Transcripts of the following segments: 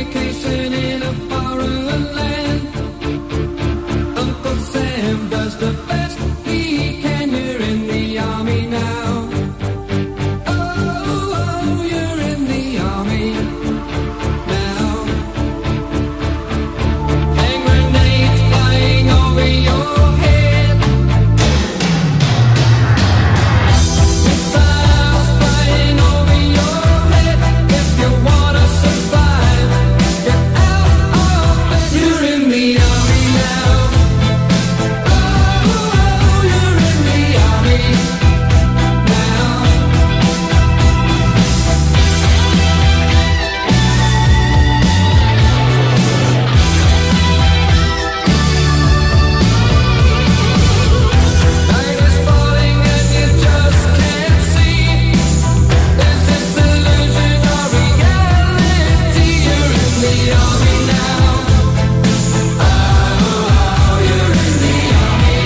vacation in a foreign land. Uncle Sam does the best he can. You're in the army now. Oh, you're in the army now. Hand grenades flying over your head. Missiles flying over your head. If you wanna survive, get out of bed. You're in the army now. Oh, you're in the army now. Night is falling and you just can't see. Is this illusion or reality? You're in the army now. Oh, you're in the army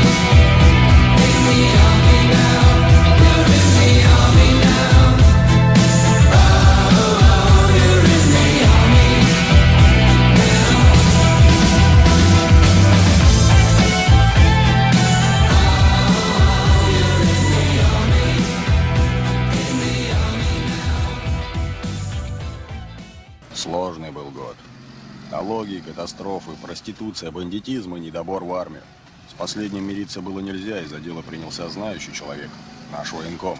now. You're in the army now. Oh, you're in the army now. Сложный был год. Налоги, катастрофы, проституция, бандитизм и недобор в армию. С последним мириться было нельзя, из-за дела принялся знающий человек, наш военком.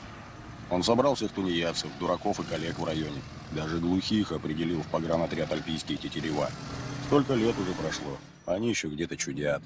Он собрал всех тунеядцев, дураков и коллег в районе. Даже глухих определил в погранотряд альпийские тетерева. Столько лет уже прошло, они еще где-то чудят.